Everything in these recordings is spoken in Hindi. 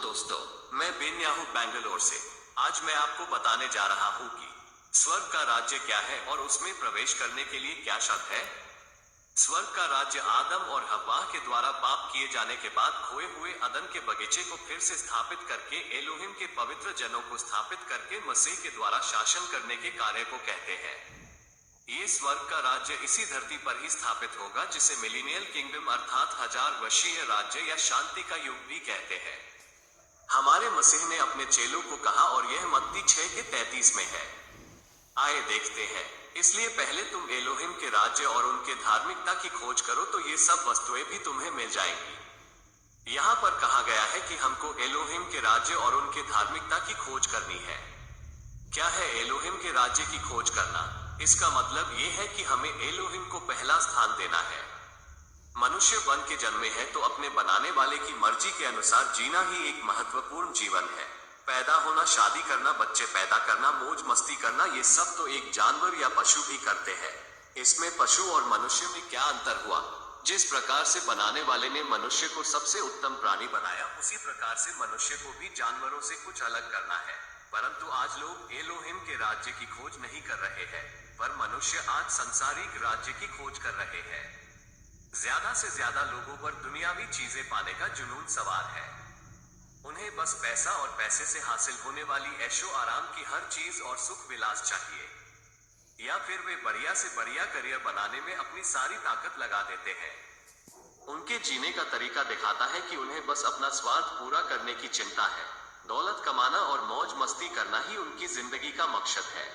दोस्तों, मैं बेन्याहू बैंगलोर से। आज मैं आपको बताने जा रहा हूँ कि स्वर्ग का राज्य क्या है और उसमें प्रवेश करने के लिए क्या शर्त है। स्वर्ग का राज्य आदम और हव्वा के द्वारा पाप किए जाने के बाद खोए हुए अदन के बगीचे को फिर से स्थापित करके एलोहिम के पवित्र जनों को स्थापित करके मसीह के द्वारा शासन करने के कार्य को कहते हैं। ये स्वर्ग का राज्य इसी धरती पर ही स्थापित होगा, जिसे मिलीनियल किंगडम अर्थात 1000 वर्षीय राज्य या शांति का युग भी कहते हैं। हमारे मसीह ने अपने चेलों को कहा, और यह मत्ती 6:33 में है। आए देखते हैं। इसलिए पहले तुम एलोहिम के राज्य और उनके धार्मिकता की खोज करो, तो ये सब वस्तुएं भी तुम्हें मिल जाएंगी। यहाँ पर कहा गया है कि हमको एलोहिम के राज्य और उनके धार्मिकता की खोज करनी है। क्या है एलोहिम के राज्य की खोज करना? इसका मतलब ये है कि हमें एलोहिम को पहला स्थान देना है। मनुष्य बन के जन्मे हैं तो अपने बनाने वाले की मर्जी के अनुसार जीना ही एक महत्वपूर्ण जीवन है। पैदा होना, शादी करना, बच्चे पैदा करना, मौज मस्ती करना, ये सब तो एक जानवर या पशु भी करते हैं। इसमें पशु और मनुष्य में क्या अंतर हुआ? जिस प्रकार से बनाने वाले ने मनुष्य को सबसे उत्तम प्राणी बनाया, उसी प्रकार से मनुष्य को भी जानवरों से कुछ अलग करना है। परंतु आज लोग एलोहिम के राज्य की खोज नहीं कर रहे हैं, पर मनुष्य आज संसारिक राज्य की खोज कर रहे हैं। ज्यादा से ज्यादा लोगों पर दुनियावी चीजें पाने का जुनून सवार है। उन्हें बस पैसा और पैसे से हासिल होने वाली ऐशो आराम की हर चीज और सुख विलास चाहिए, या फिर वे बढ़िया से बढ़िया करियर बनाने में अपनी सारी ताकत लगा देते हैं। उनके जीने का तरीका दिखाता है कि उन्हें बस अपना स्वार्थ पूरा करने की चिंता है। दौलत कमाना और मौज मस्ती करना ही उनकी जिंदगी का मकसद है।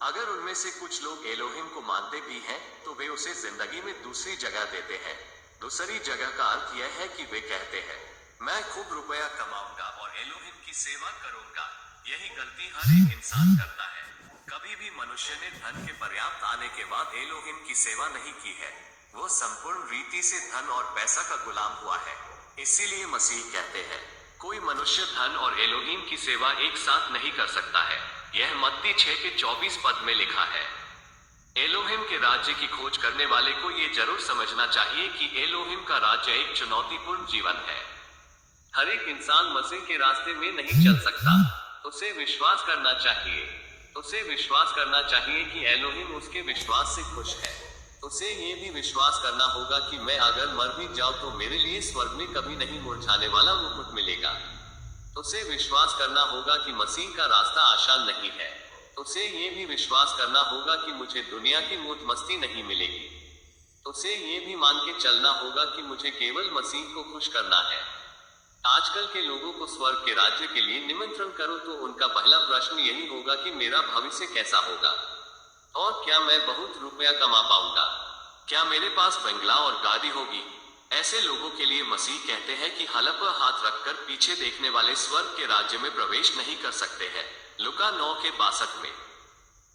अगर उनमें से कुछ लोग एलोहिम को मानते भी हैं, तो वे उसे जिंदगी में दूसरी जगह देते हैं। दूसरी जगह का अर्थ यह है कि वे कहते हैं, मैं खूब रुपया कमाऊंगा और एलोहिम की सेवा करूंगा। यही गलती हर एक इंसान करता है। कभी भी मनुष्य ने धन के पर्याप्त आने के बाद एलोहिम की सेवा नहीं की है। वो संपूर्ण रीति से धन और पैसा का गुलाम हुआ है। इसीलिए मसीह कहते हैं, कोई मनुष्य धन और एलोहिम की सेवा एक साथ नहीं कर सकता है। यह मत्ती 6:24 में लिखा है। एलोहिम के राज्य की खोज करने वाले को ये जरूर समझना चाहिए कि एलोहिम का राज्य एक चुनौतीपूर्ण जीवन है। हर एक इंसान मसीह के रास्ते में नहीं चल सकता। उसे विश्वास करना चाहिए। उसे विश्वास करना चाहिए कि एलोहिम उसके विश्वास से खुश है। उसे ये भी विश्वास करना होगा कि मैं अगर मर भी जाऊं तो मेरे लिए स्वर्ग में कभी नहीं मुरझाने वाला मुकुट मिलेगा। उसे विश्वास करना होगा कि मसीह का रास्ता आसान नहीं है। उसे ये भी विश्वास करना होगा कि मुझे दुनिया की मौज मस्ती नहीं मिलेगी। उसे ये भी मान के चलना होगा कि मुझे केवल मसीह को खुश करना है। आजकल के लोगों को स्वर्ग के राज्य के लिए निमंत्रण करो तो उनका पहला प्रश्न यही होगा कि मेरा भविष्य कैसा होगा, और क्या मैं बहुत रुपया कमा पाऊंगा, क्या मेरे पास बंगला और गाड़ी होगी। ऐसे लोगों के लिए मसीह कहते हैं कि हलक पर हाथ रखकर पीछे देखने वाले स्वर्ग के राज्य में प्रवेश नहीं कर सकते हैं, लुका 9:62 में।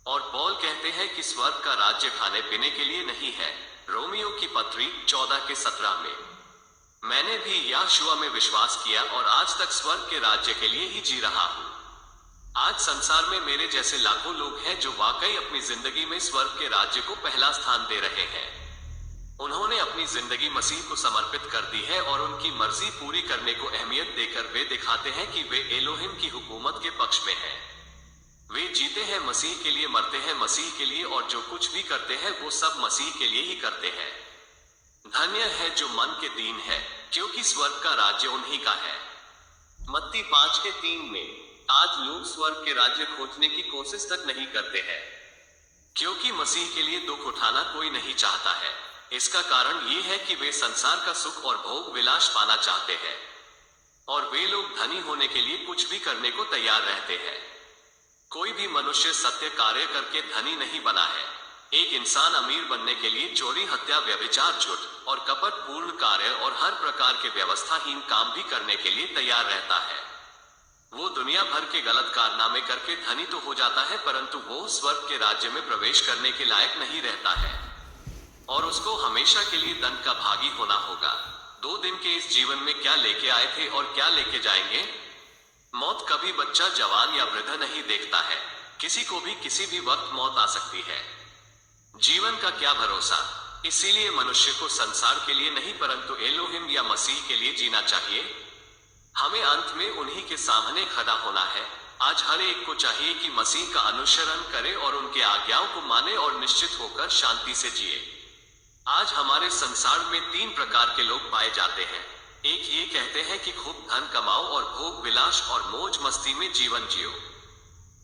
और पौल कहते हैं कि स्वर्ग का राज्य खाने पीने के लिए नहीं है, रोमियो की पत्री 14:17 में। मैंने भी यहोशुआ में विश्वास किया और आज तक स्वर्ग के राज्य के लिए ही जी रहा हूँ। आज संसार में मेरे जैसे लाखों लोग हैं जो वाकई अपनी जिंदगी में स्वर्ग के राज्य को पहला स्थान दे रहे हैं। उन्होंने अपनी जिंदगी मसीह को समर्पित कर दी है और उनकी मर्जी पूरी करने को अहमियत देकर वे दिखाते हैं कि वे एलोहिम की हुकूमत के पक्ष में हैं। वे जीते हैं मसीह के लिए, मरते हैं मसीह के लिए, और जो कुछ भी करते हैं वो सब मसीह के लिए ही करते हैं। धन्य है जो मन के दीन है, क्योंकि स्वर्ग का राज्य उन्हीं का है। मत्ती 5:3 में। आज लोग स्वर्ग के राज्य खोजने की कोशिश तक नहीं करते हैं, क्योंकि मसीह के लिए दुख उठाना कोई नहीं चाहता है। इसका कारण ये है कि वे संसार का सुख और भोग विलास पाना चाहते हैं, और वे लोग धनी होने के लिए कुछ भी करने को तैयार रहते हैं। कोई भी मनुष्य सत्य कार्य करके धनी नहीं बना है। एक इंसान अमीर बनने के लिए चोरी, हत्या, व्यभिचार, झूठ और कपट पूर्ण कार्य और हर प्रकार के व्यवस्थाहीन काम भी करने के लिए तैयार रहता है। वो दुनिया भर के गलत कारनामे करके धनी तो हो जाता है, परंतु वो स्वर्ग के राज्य में प्रवेश करने के लायक नहीं रहता है, और उसको हमेशा के लिए दंड का भागी होना होगा। 2 दिन के इस जीवन में क्या लेके आए थे और क्या लेके जाएंगे? मौत कभी बच्चा, जवान या वृद्ध नहीं देखता है। किसी को भी किसी भी वक्त मौत आ सकती है। जीवन का क्या भरोसा। इसीलिए मनुष्य को संसार के लिए नहीं परंतु एलोहिम या मसीह के लिए जीना चाहिए। हमें अंत में उन्हीं के सामने खड़ा होना है। आज हर एक को चाहिए कि मसीह का अनुसरण करे और उनके आज्ञाओं को माने और निश्चित होकर शांति से जिए। आज हमारे संसार में 3 प्रकार के लोग पाए जाते हैं। एक ये कहते हैं कि खूब धन कमाओ और भोग विलास और मौज मस्ती में जीवन जियो।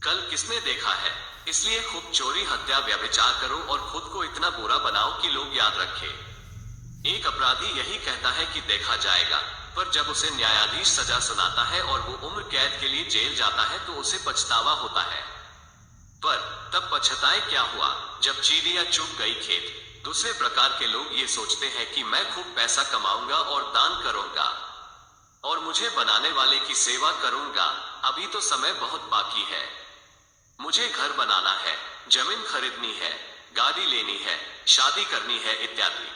कल किसने देखा है, इसलिए खूब चोरी हत्या व्यभिचार करो और खुद को इतना बुरा बनाओ कि लोग याद रखें। एक अपराधी यही कहता है कि देखा जाएगा, पर जब उसे न्यायाधीश सजा सुनाता है और वो उम्र कैद के लिए जेल जाता है तो उसे पछतावा होता है। पर तब पछताए क्या हुआ जब चिड़िया चुग गई खेत। दूसरे प्रकार के लोग ये सोचते हैं कि मैं खूब पैसा कमाऊंगा और दान करूंगा और मुझे बनाने वाले की सेवा करूंगा। अभी तो समय बहुत बाकी है, मुझे घर बनाना है, जमीन खरीदनी है, गाड़ी लेनी है, शादी करनी है इत्यादि।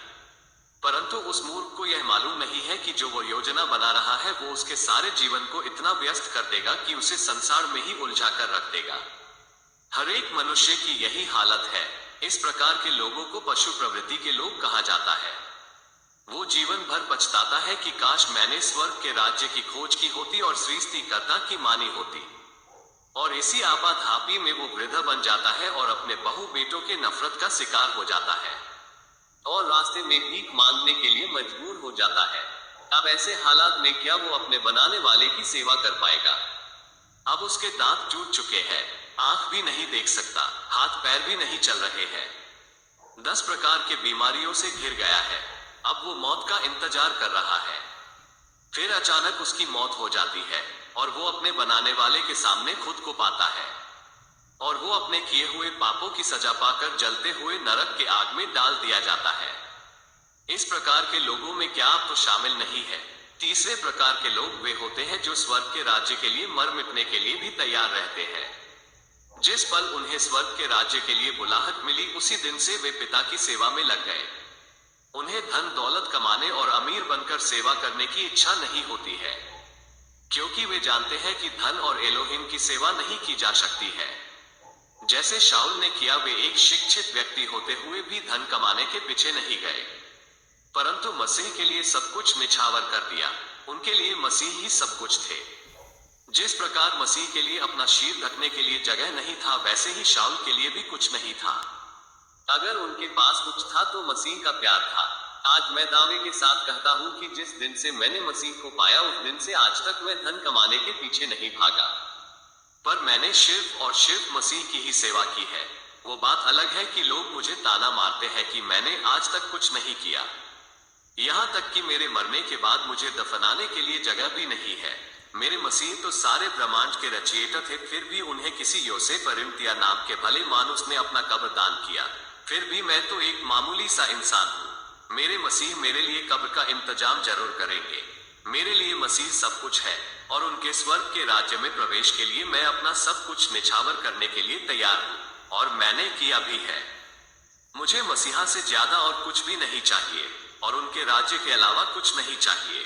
परंतु उस मूर्ख को यह मालूम नहीं है कि जो वो योजना बना रहा है वो उसके सारे जीवन को इतना व्यस्त कर देगा कि उसे संसार में ही उलझा कर रख देगा। हर एक मनुष्य की यही हालत है। इस प्रकार के लोगों को पशु प्रवृत्ति के लोग कहा जाता है। वो जीवन भर पछताता है कि काश मैंने स्वर्ग के राज्य की खोज की होती और सृष्टिकर्ता की मानी होती। और इसी आपाधापी में वो वृद्ध बन जाता है और अपने बहु बेटों के नफरत का शिकार हो जाता है और रास्ते में भीख मांगने के लिए मजबूर हो जाता है। अब ऐसे हालात में क्या वो अपने बनाने वाले की सेवा कर पाएगा? अब उसके दांत टूट चुके हैं, आंख भी नहीं देख सकता, हाथ पैर भी नहीं चल रहे हैं, 10 प्रकार के बीमारियों से घिर गया है। अब वो मौत का इंतजार कर रहा है। फिर अचानक उसकी मौत हो जाती है और वो अपने बनाने वाले के सामने खुद को पाता है और वो अपने किए हुए पापों की सजा पाकर जलते हुए नरक के आग में डाल दिया जाता है। इस प्रकार के लोगों में क्या आप तो शामिल नहीं है? तीसरे प्रकार के लोग वे होते हैं जो स्वर्ग के राज्य के लिए मर मिटने के लिए भी तैयार रहते हैं। जिस पल उन्हें स्वर्ग के राज्य के लिए बुलाहट मिली उसी दिन से वे पिता की सेवा में लग गए। उन्हें धन दौलत कमाने और अमीर बनकर सेवा करने की इच्छा नहीं होती है, क्योंकि वे जानते हैं कि धन और एलोहिम की सेवा नहीं की जा सकती है। जैसे शाऊल ने किया, वे एक शिक्षित व्यक्ति होते हुए भी धन कमाने के पीछे नहीं गए, परंतु मसीह के लिए सब कुछ निछावर कर दिया। उनके लिए मसीह ही सब कुछ थे। जिस प्रकार मसीह के लिए अपना शीर ढकने के लिए जगह नहीं था, वैसे ही शाऊल के लिए भी कुछ नहीं था। अगर उनके पास कुछ था तो मसीह का प्यार था। आज मैं दावे के साथ कहता हूं कि जिस दिन से मैंने मसीह को पाया उस दिन से आज तक मैं धन कमाने के पीछे नहीं भागा, पर मैंने सिर्फ और सिर्फ मसीह की ही सेवा की है। वो बात अलग है कि लोग मुझे ताना मारते हैं कि मैंने आज तक कुछ नहीं किया, यहाँ तक कि मेरे मरने के बाद मुझे दफनाने के लिए जगह भी नहीं है। मेरे मसीह तो सारे ब्रह्मांड के रचयिता थे, फिर भी उन्हें किसी योसेफ अरिमतिया नाम के भले मानुस ने अपना कब्र दान किया। फिर भी मैं तो एक मामूली सा इंसान हूँ। मेरे मसीह मेरे लिए कब्र का इंतजाम जरूर करेंगे। मेरे लिए मसीह सब कुछ है और उनके स्वर्ग के राज्य में प्रवेश के लिए मैं अपना सब कुछ निछावर करने के लिए तैयार हूँ और मैंने किया भी है। मुझे मसीहा से ज्यादा और कुछ भी नहीं चाहिए और उनके राज्य के अलावा कुछ नहीं चाहिए।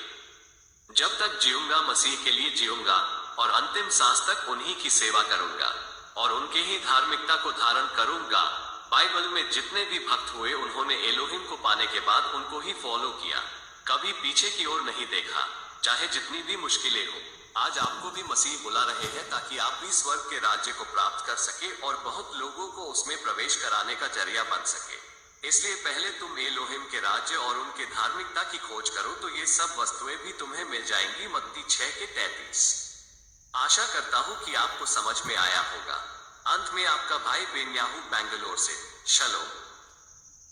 जब तक जीऊंगा मसीह के लिए जीऊंगा और अंतिम सांस तक उन्हीं की सेवा करूंगा और उनके ही धार्मिकता को धारण करूंगा। बाइबल में जितने भी भक्त हुए उन्होंने एलोहिम को पाने के बाद उनको ही फॉलो किया, कभी पीछे की ओर नहीं देखा, चाहे जितनी भी मुश्किलें हो। आज आपको भी मसीह बुला रहे हैं ताकि आप भी स्वर्ग के राज्य को प्राप्त कर सके और बहुत लोगों को उसमें प्रवेश कराने का जरिया बन सके। इसलिए पहले तुम एलोहिम के राज्य और उनके धार्मिकता की खोज करो तो ये सब वस्तुएं भी तुम्हें मिल जाएंगी। मत्ती 6:33। आशा करता हूँ कि आपको समझ में आया होगा। अंत में आपका भाई बेन्याहू, बैंगलोर से। शलोम।